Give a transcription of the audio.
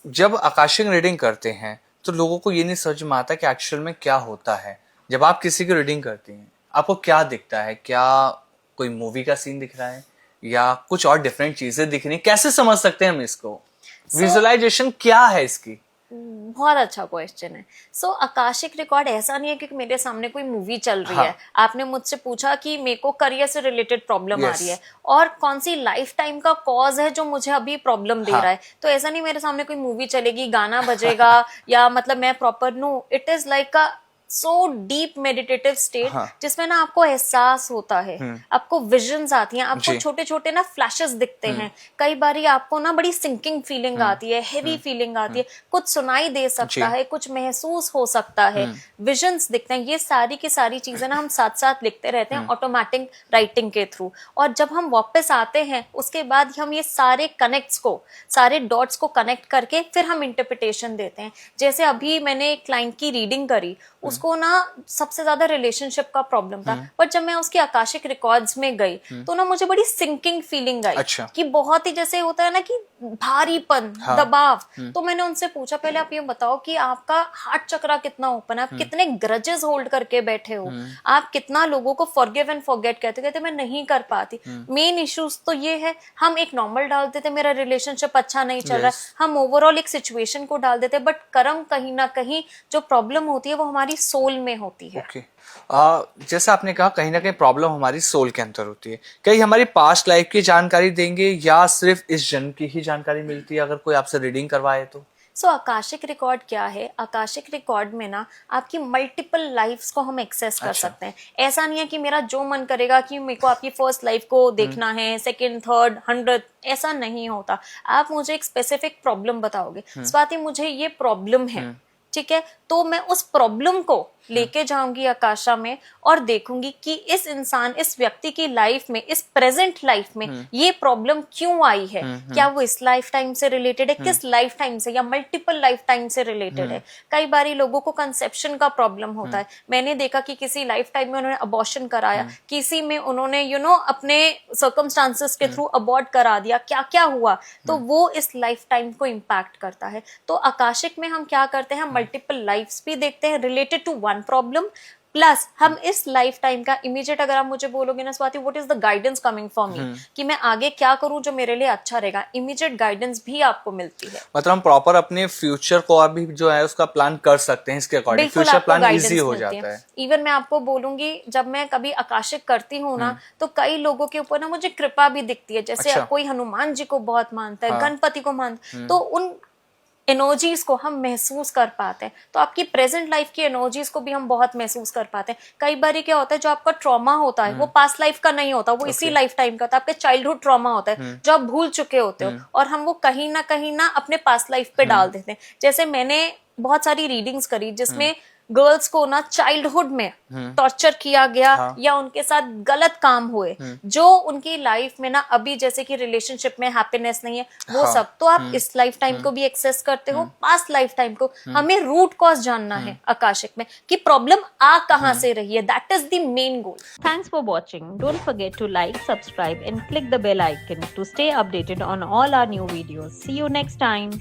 जब Akashic reading करते हैं तो लोगों को ये नहीं समझ में आता कि एक्चुअल में क्या होता है। जब आप किसी की रीडिंग करती हैं आपको क्या दिखता है? क्या कोई मूवी का सीन दिख रहा है या कुछ और डिफरेंट चीजें दिख रही हैं? कैसे समझ सकते हैं हम इसको? विजुअलाइजेशन क्या है इसकी? बहुत अच्छा क्वेश्चन है। आकाशिक रिकॉर्ड ऐसा नहीं है कि मेरे सामने कोई मूवी चल रही है। आपने मुझसे पूछा कि मेरे को करियर से रिलेटेड प्रॉब्लम आ रही है और कौन सी लाइफ टाइम का कॉज है जो मुझे अभी प्रॉब्लम दे रहा है। तो ऐसा नहीं मेरे सामने कोई मूवी चलेगी, गाना बजेगा या मतलब मैं proper no, it is like a so deep meditative state जिसमें ना आपको एहसास होता है, आपको विजन्स आती हैं, आपको छोटे छोटे ना फ्लैशेस दिखते हैं। कई बारी आपको ना बड़ी सिंकिंग फीलिंग आती है, हेवी फीलिंग आती है, कुछ सुनाई दे सकता है, कुछ महसूस हो सकता है, विजन्स दिखते हैं। ये सारी की सारी चीजें ना हम साथ साथ लिखते रहते हैं ऑटोमेटिक राइटिंग के थ्रू। और जब हम वापस आते हैं उसके बाद हम ये सारे कनेक्ट्स को, सारे डॉट्स को कनेक्ट करके फिर हम इंटरप्रिटेशन देते हैं। जैसे अभी मैंने एक क्लाइंट की रीडिंग करी, उसको ना सबसे ज्यादा रिलेशनशिप का प्रॉब्लम था, पर जब मैं उसकी आकाशिक रिकॉर्ड्स में गई तो ना मुझे बड़ी सिंकिंग फीलिंग आई। कि बहुत ही जैसे होता है ना कि भारीपन, दबाव। तो मैंने उनसे पूछा, पहले आप ये बताओ कि आपका हार्ट चक्रा कितना ओपन है, आप कितने ग्रजेस होल्ड करके बैठे हो, आप कितना लोगों को फॉरगिव एंड फॉरगेट कहते मैं नहीं कर पाती। मेन इश्यूज तो ये है, हम एक नॉर्मल डाल देते मेरा रिलेशनशिप अच्छा नहीं चल रहा है, हम ओवरऑल एक सिचुएशन को डाल देते, बट कर्म कहीं ना कहीं जो प्रॉब्लम होती है वो हमारी सोल में होती है। जैसे आपने कहा कहीं ना कहीं प्रॉब्लम हमारी सोल के अंदर होती है। कहीं हमारी पास्ट लाइफ की जानकारी देंगे या सिर्फ इस जन्म की ही जानकारी मिलती है अगर कोई आपसे रीडिंग करवाए तो? आकाशिक रिकॉर्ड क्या है? आकाशिक रिकॉर्ड में ना आपकी मल्टीपल लाइफ्स को हम एक्सेस कर सकते हैं। ऐसा नहीं है कि मेरा जो मन करेगा कि मेरे को आपकी फर्स्ट लाइफ को देखना है, सेकंड, थर्ड, 100, ऐसा नहीं होता। आप मुझे एक स्पेसिफिक प्रॉब्लम बताओगे, स्वाति मुझे ये प्रॉब्लम है, ठीक है, तो मैं उस प्रॉब्लम को लेके जाऊंगी आकाशा में और देखूंगी कि इस इंसान, इस व्यक्ति की लाइफ में, इस प्रेजेंट लाइफ में ये प्रॉब्लम क्यों आई है। क्या वो इस लाइफ टाइम से रिलेटेड है, किस लाइफ टाइम से, या मल्टीपल लाइफ टाइम से रिलेटेड है। कई बारी लोगों को कंसेप्शन का प्रॉब्लम होता है। मैंने देखा कि किसी लाइफ टाइम में उन्होंने अबॉर्शन कराया, किसी में उन्होंने अपने सर्कमस्टांसेस के थ्रू अबॉर्ट करा दिया, क्या क्या हुआ, तो वो इस लाइफ टाइम को इम्पैक्ट करता है। तो आकाशिक में हम क्या करते हैं, मल्टीपल लाइफ्स भी देखते हैं related to one problem, plus हम इस लाइफ टाइम का इमीडिएट, अगर आप मुझे बोलोगे ना Swati what is the guidance coming for me, कि मैं आगे क्या करूं जो मेरे लिए अच्छा रहेगा, इमीडिएट गाइडेंस भी आपको मिलती है। मतलब हम प्रॉपर अपने फ्यूचर को अभी जो है उसका प्लान कर सकते हैं इसके अकॉर्डिंग, फ्यूचर प्लान इजी हो जाता है। इवन मैं आपको बोलूंगी, जब मैं कभी आकाशिक करती हूँ ना तो कई लोगों के ऊपर ना मुझे कृपा भी दिखती है। जैसे कोई हनुमान जी को बहुत मानता है, गणपति को मानता है, तो उन एनर्जीज को हम महसूस कर पाते हैं। तो आपकी प्रेजेंट लाइफ की एनर्जीज को भी हम बहुत महसूस कर पाते हैं। कई बार क्या होता है, जो आपका ट्रॉमा होता है वो पास्ट लाइफ का नहीं होता, वो इसी लाइफ टाइम का होता है। आपके चाइल्डहुड ट्रॉमा होता है जो आप भूल चुके होते हो, और हम वो कहीं ना अपने पास्ट लाइफ पे डाल देते हैं। जैसे मैंने बहुत सारी रीडिंग्स करी जिसमें गर्ल्स को ना चाइल्डहुड में टॉर्चर किया गया, या उनके साथ गलत काम हुए, जो उनकी लाइफ में ना अभी जैसे कि रिलेशनशिप में हैप्पीनेस नहीं है, वो सब। तो आप इस लाइफ टाइम को भी एक्सेस करते हो, पास्ट लाइफ टाइम को। हमें रूट कॉज जानना है आकाशिक में कि प्रॉब्लम आ कहां से रही है। That is the main goal. Thanks for watching. Don't forget to like, subscribe and click the bell icon to stay updated on all our new videos. See you next time.